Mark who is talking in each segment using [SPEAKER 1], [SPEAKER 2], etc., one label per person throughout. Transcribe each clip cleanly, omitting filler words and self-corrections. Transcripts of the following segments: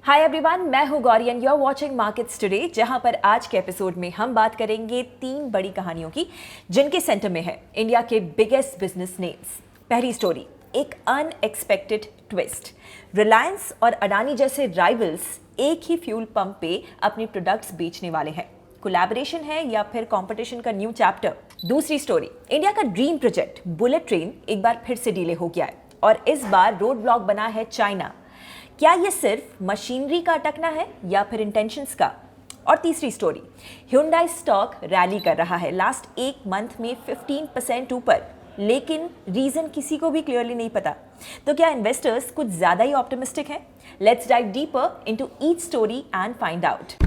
[SPEAKER 1] हाय everyone, मैं हूं Gauri and you are watching markets today, जहां पर आज के एपिसोड में हम बात करेंगे 3 बड़ी कहानियों की जिनके सेंटर में है इंडिया के बिगेस्ट बिजनेस नेम्स। पहली स्टोरी, एक अनएक्सपेक्टेड ट्विस्ट। रिलायंस और अडानी जैसे राइवल्स एक ही फ्यूल पंप पे अपने प्रोडक्ट्स बेचने वाले हैं। कोलैबोरेशन है या फिर कंपटीशन का न्यू चैप्टर। दूसरी स्टोरी, इंडिया का ड्रीम प्रोजेक्ट बुलेट ट्रेन एक बार फिर से डिले हो गया है और इस बार रोड ब्लॉक बना है चाइना। क्या ये सिर्फ मशीनरी का अटकना है या फिर इंटेंशंस का? और तीसरी स्टोरी, Hyundai स्टॉक रैली कर रहा है लास्ट एक मंथ में 15% ऊपर, लेकिन रीजन किसी को भी क्लियरली नहीं पता। तो क्या इन्वेस्टर्स कुछ ज्यादा ही ऑप्टिमिस्टिक हैं? Let's dive deeper into each story and find out.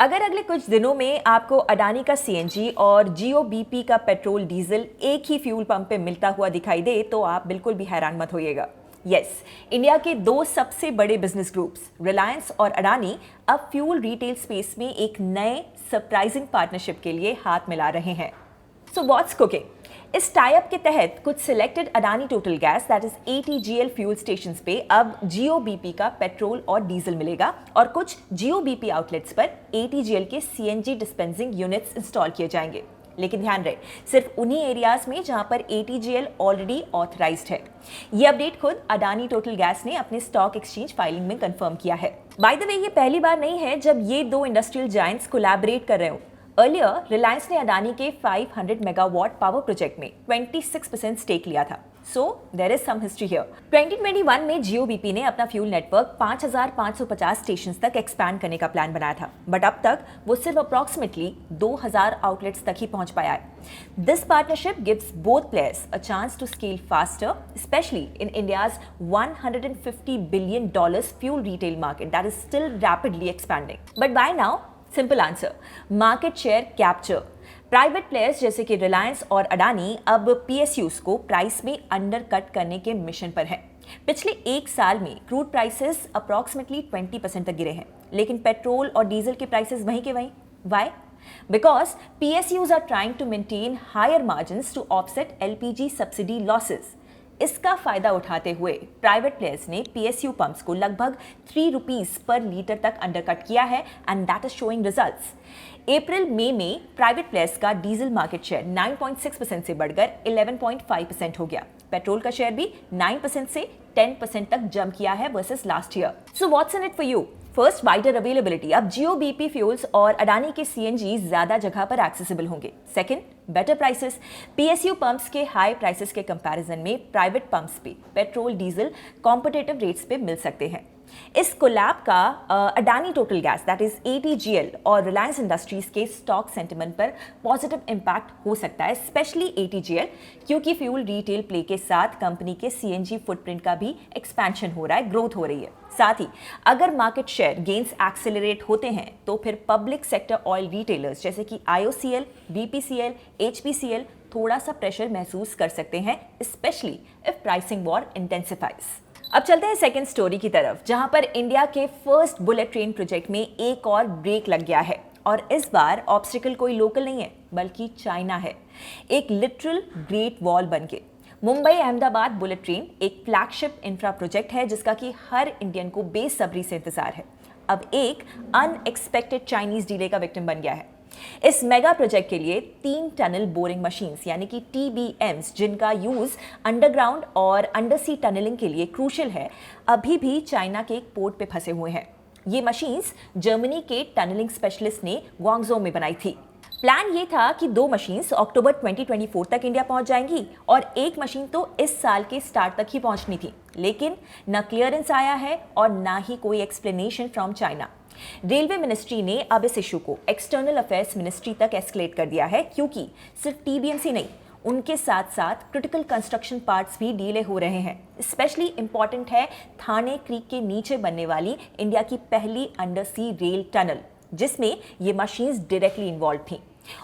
[SPEAKER 1] अगर अगले कुछ दिनों में आपको अडानी का सीएनजी और जियो बीपी का पेट्रोल डीजल एक ही फ्यूल पंप पे मिलता हुआ दिखाई दे तो आप बिल्कुल भी हैरान मत होइएगा। यस, इंडिया के 2 सबसे बड़े बिजनेस ग्रुप्स रिलायंस और अडानी अब फ्यूल रिटेल स्पेस में एक नए सरप्राइजिंग पार्टनरशिप के लिए हाथ मिला रहे हैं। So what's cooking? इस टाई-अप के तहत कुछ selected Adani total gas that is ATGL fuel stations पे अब जियो बीपी का पेट्रोल और डीजल मिलेगा और कुछ जियो बीपी आउटलेट्स पर ATGL के CNG डिस्पेंसिंग यूनिट्स इंस्टॉल किए जाएंगे। लेकिन ध्यान रहे, सिर्फ उन्हीं एरियाज में जहां पर ATGL ऑलरेडी ऑथराइज्ड है। ये अपडेट खुद अडानी टोटल गैस ने अपने स्टॉक एक्सचेंज फाइलिंग में कंफर्म किया है। बाय द वे, ये पहली बार नहीं है जब ये 2 इंडस्ट्रियल जायंट्स कोलैबोरेट कर रहे हो। अर्लियर रिलायंस ने अडानी के 500 मेगावाट पावर प्रोजेक्ट में 26% स्टेक लिया था। So there is some history here. 2021 में जियो बीपी ने अपना फ्यूल नेटवर्क 5550 स्टेशंस तक एक्सपैंड करने का प्लान बनाया था, बट अब तक वो सिर्फ अप्रॉक्सिमेटली 2000 आउटलेट्स तक ही पहुंच पाया है। This partnership gives both players a chance to scale faster, specially in India's $150 billion fuel retail market that is still rapidly expanding. But by now, simple answer, market share capture. Private players जैसे कि रिलायंस और अडानी अब PSUs को price में undercut करने के mission पर हैं। पिछले 1 साल में क्रूड प्राइसेस अप्रॉक्सिमेटली 20% तक गिरे हैं, लेकिन पेट्रोल और डीजल के प्राइसेस वहीं के वहीं। Y? Because PSUs are trying to maintain higher margins to offset LPG subsidy losses. इसका फायदा उठाते हुए प्राइवेट प्लेयर्स ने PSU पंप्स को लगभग ₹3 पर लीटर तक अंडरकट किया है and that is showing results. April मई में प्राइवेट प्लेयर्स का डीजल मार्केट शेयर 9.6% से बढ़कर 11.5% हो गया। पेट्रोल का शेयर भी 9% से 10% तक जंप किया है versus last year. So what's in it for you? First, wider availability. अब जियो बीपी फ्यूल्स और अडानी के CNG ज्यादा जगह पर एक्सेसिबल होंगे। Second, better prices. PSU pumps के हाई प्राइसेस के कंपैरिजन में प्राइवेट पंप्स पे पेट्रोल डीजल कॉम्पिटिटिव रेट्स पे मिल सकते हैं। इस कोलैब का Adani total gas that is ATGL और रिलायंस इंडस्ट्रीज के स्टॉक सेंटिमेंट पर पॉजिटिव इंपैक्ट हो सकता है, स्पेशली ATGL, क्योंकि फ्यूल रिटेल प्ले के साथ कंपनी के CNG फुटप्रिंट का भी एक्सपेंशन हो रहा है, ग्रोथ हो रही है। साथ ही अगर मार्केट शेयर गेन्स एक्सेलरेट होते हैं तो फिर पब्लिक सेक्टर ऑयल रिटेलर्स जैसे कि IOCL, BPCL, HPCL थोड़ा सा प्रेशर महसूस कर सकते हैं, specially if pricing war intensifies. अब चलते हैं सेकंड स्टोरी की तरफ, जहां पर इंडिया के फर्स्ट बुलेट ट्रेन प्रोजेक्ट में एक और ब्रेक लग गया है और इस बार ऑब्स्टिकल कोई लोकल नहीं है बल्कि चाइना है, एक लिटरल ग्रेट वॉल बनके। मुंबई अहमदाबाद बुलेट ट्रेन एक फ्लैगशिप इंफ्रा प्रोजेक्ट है जिसका कि हर इंडियन को बेसब्री से इंतजार है। अब एक अनएक्सपेक्टेड चाइनीज डीले का विक्टिम बन गया है। इस मेगा प्रोजेक्ट के लिए 3 टनल बोरिंग मशीन्स यानी कि TBMs, जिनका यूज अंडरग्राउंड और अंडरसी टनलिंग के लिए क्रूशियल है, अभी भी चाइना के एक पोर्ट पे फंसे हुए हैं। ये मशीन्स जर्मनी के टनलिंग स्पेशलिस्ट ने ग्वांगझो में बनाई थी। प्लान ये था कि 2 मशीन्स अक्टूबर 2024 तक इंडिया पहुंच जाएंगी और एक मशीन तो इस साल के स्टार्ट तक ही पहुंचनी थी, लेकिन न क्लियरेंस आया है और ना ही कोई explanation from China. Railway ministry ने अब इस इशू को एक्सटर्नल अफेयर्स मिनिस्ट्री तक एस्केलेट कर दिया है, क्योंकि सिर्फ TBMs ही नहीं, उनके साथ साथ क्रिटिकल कंस्ट्रक्शन पार्ट्स भी डीले हो रहे हैं। स्पेशली इंपॉर्टेंट है थाने क्रीक के नीचे बनने वाली इंडिया की पहली अंडरसी रेल टनल, जिसमें ये मशीन्स डायरेक्टली इन्वॉल्व थी।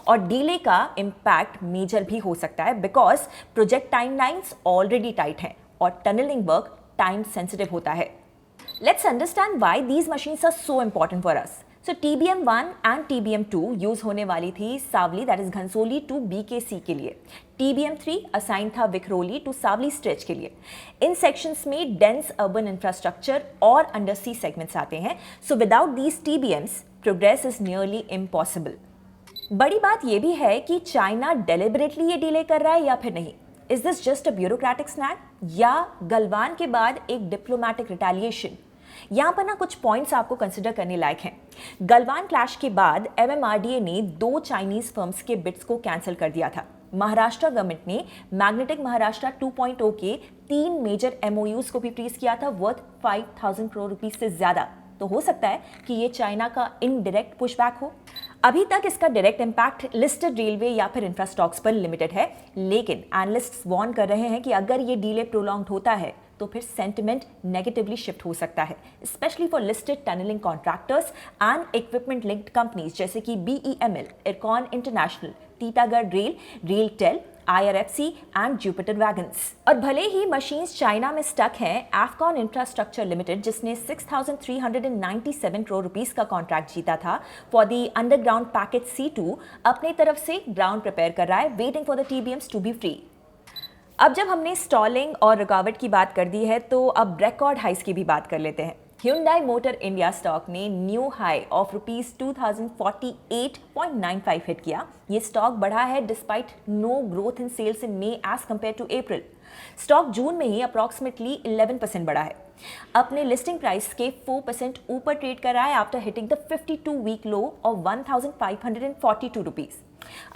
[SPEAKER 1] और डीले का इम्पैक्ट मेजर भी हो सकता है because project timelines already tight हैं और टनलिंग वर्क टाइम सेंसिटिव होता है। Let's understand why these machines are so important for us. So TBM1 and TBM2 use होने वाली थी Savli that is Ghansoli to BKC के लिए। TBM3 असाइन था विखरोली टू सावली स्ट्रेच के लिए। इन सेक्शंस में डेंस अर्बन इंफ्रास्ट्रक्चर और अंडर सी सेगमेंट्स आते हैं। So without these TBMs progress is nearly impossible. बड़ी बात यह भी है कि चाइना डेलिबरेटली ये डिले कर रहा है या फिर नहीं। Is this just a bureaucratic snack या गलवान के बाद एक डिप्लोमेटिक रिटेलिएशन? यहाँ पर ना कुछ पॉइंट्स आपको कंसिडर करने लायक हैं। गलवान क्लैश के बाद MMRDA ने 2 चाइनीज फर्म्स के बिड्स को कैंसिल कर दिया था। महाराष्ट्र गवर्नमेंट ने मैग्नेटिक महाराष्ट्र 2.0 के 3 मेजर MOUs को भी फ्रीज किया था वर्थ 5,000 करोड़ रुपीस से ज्यादा। तो हो सकता है कि ये चाइना का इनडायरेक्ट पुशबैक हो। अभी तक इसका डायरेक्ट इंपैक्ट लिस्टेड रेलवे या फिर इंफ्रास्टॉक्स पर लिमिटेड है, लेकिन एनालिस्ट्स वार्न कर रहे हैं कि अगर ये डीले प्रोलॉन्ग होता है तो फिर सेंटिमेंट नेगेटिवली शिफ्ट हो सकता है, specially for listed tunnelling contractors and equipment linked companies जैसे कि BEML, Ircon International, Titagarh Rail, RailTel, IRFC and Jupiter Wagons. और भले ही मशीन्स चाइना में स्टक हैं, एफकॉन इंफ्रास्ट्रक्चर लिमिटेड जिसने 6,397 करोड़ रुपीस का कॉन्ट्रैक्ट जीता था for the underground package C2 अपनी तरफ से ग्राउंड प्रिपेयर कर रहा है, waiting for the TBMs to be free. अब जब हमने स्टॉलिंग और रुकावट की बात कर दी है तो अब रिकॉर्ड हाइस की भी बात कर लेते हैं। Hyundai मोटर इंडिया स्टॉक ने न्यू हाई ऑफ ₹2048.95 हिट किया। ये स्टॉक बढ़ा है despite no growth in sales in May as compare to April. Stock June में ही अप्रॉक्सीमेटली 11% बढ़ा है। अपने लिस्टिंग प्राइस के 4% ऊपर ट्रेड कर रहा है after hitting the 52 week low of 1,542 rupees.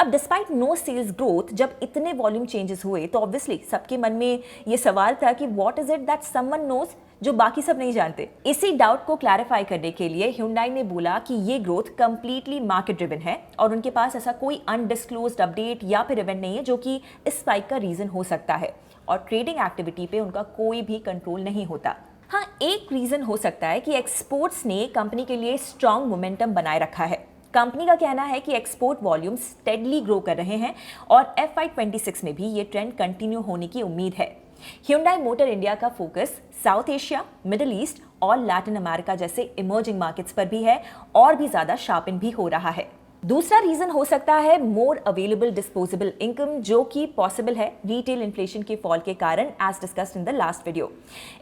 [SPEAKER 1] अब डिस्पाइट नो सेल्स ग्रोथ जब इतने वॉल्यूम चेंजेस हुए तो ऑब्वियसली सबके मन में ये सवाल था कि what is it that someone knows जो बाकी सब नहीं जानते। इसी डाउट को क्लैरिफाई करने के लिए Hyundai ने बोला कि ये ग्रोथ कंप्लीटली मार्केट ड्रिवन है और उनके पास ऐसा कोई अनडिस्क्लोज्ड अपडेट या फिर इवेंट नहीं है जो कि इस स्पाइक का रीजन हो सकता है, और ट्रेडिंग एक्टिविटी पे उनका कोई भी कंट्रोल नहीं होता। हाँ, एक रीजन हो सकता है कि एक्सपोर्ट्स ने कंपनी के लिए स्ट्रॉन्ग मोमेंटम बनाए रखा है। कंपनी का कहना है कि एक्सपोर्ट वॉल्यूम्स स्टेडली ग्रो कर रहे हैं और FY26 में भी ये ट्रेंड कंटिन्यू होने की उम्मीद है। Hyundai मोटर इंडिया का focus south Asia, middle east और लैटिन अमेरिका जैसे इमर्जिंग मार्केट्स पर भी है और भी ज्यादा शार्पन भी हो रहा है। दूसरा रीजन हो सकता है मोर अवेलेबल डिस्पोजेबल इनकम, जो कि पॉसिबल है रिटेल इन्फ्लेशन के फॉल के कारण, as discussed in the last video.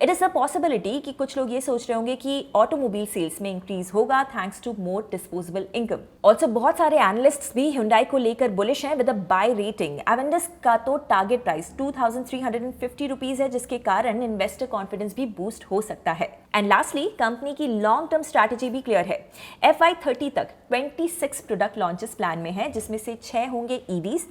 [SPEAKER 1] It is a possibility कि कुछ लोग ये सोच रहे होंगे कि ऑटोमोबाइल सेल्स में इंक्रीज होगा thanks to more disposable income. Also बहुत सारे एनालिस्ट्स भी Hyundai को लेकर बुलिश हैं with a buy rating. Avendus का तो टारगेट प्राइस 2,350 रुपीज है, जिसके कारण इन्वेस्टर कॉन्फिडेंस भी बूस्ट हो सकता है। एंड लास्टली, कंपनी की लॉन्ग टर्म स्ट्रैटेजी भी क्लियर है। FY30 तक 26 प्रोडक्ट लॉन्चेस प्लान में है, जिसमें से 6 होंगे EVs।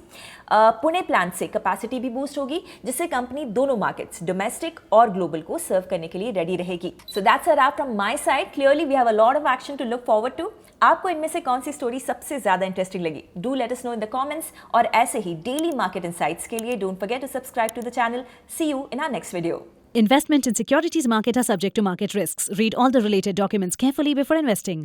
[SPEAKER 1] पुणे प्लांट से कैपेसिटी भी बूस्ट होगी, जिससे कंपनी दोनों मार्केट्स डोमेस्टिक और ग्लोबल को सर्व करने के लिए रेडी रहेगी। So that's a wrap from my side. Clearly we have a lot of action to look forward to. आपको इनमें से कौन सी स्टोरी सबसे ज्यादा इंटरेस्टिंग लगी? Do let us know in the comments. और ऐसे ही डेली मार्केट इनसाइट्स के लिए don't forget to subscribe to the channel. See you in our next video.
[SPEAKER 2] Investment in securities market are subject to market risks. Read all the related documents carefully before investing.